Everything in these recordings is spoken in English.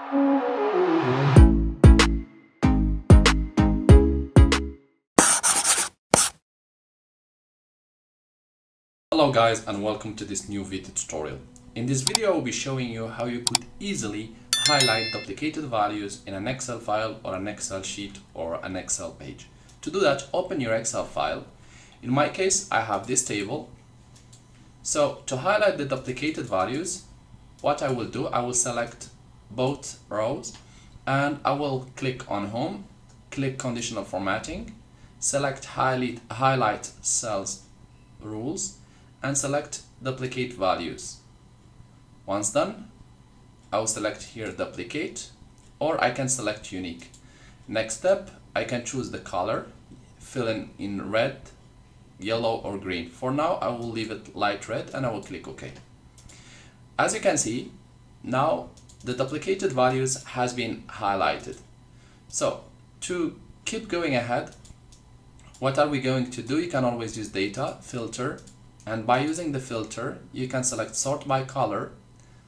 Hello guys, and welcome to this new video tutorial. In this video I will be showing you how you could easily highlight duplicated values in an Excel file or an Excel sheet or an Excel page. To do that, open your Excel file. In my case, I have this table. So to highlight the duplicated values, what I will do, I will select both rows and I will click on Home, click Conditional Formatting, select Highlight Cells Rules, and select Duplicate Values. Once done, I will select here Duplicate, or I can select Unique. Next step, I can choose the color, fill in red, yellow or green. For now, I will leave it light red and I will click OK. As you can see, now the duplicated values has been highlighted. So to keep going ahead, what are we going to do? You can always use Data, Filter, and by using the filter, you can select Sort by Color,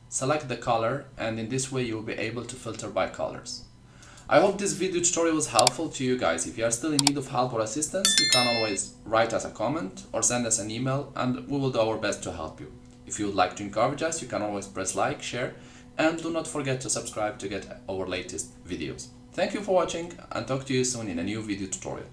select the color, and in this way you will be able to filter by colors. I hope this video tutorial was helpful to you guys. If you are still in need of help or assistance, you can always write us a comment or send us an email and we will do our best to help you. If you would like to encourage us, you can always press like, share, and do not forget to subscribe to get our latest videos. Thank you for watching and talk to you soon in a new video tutorial.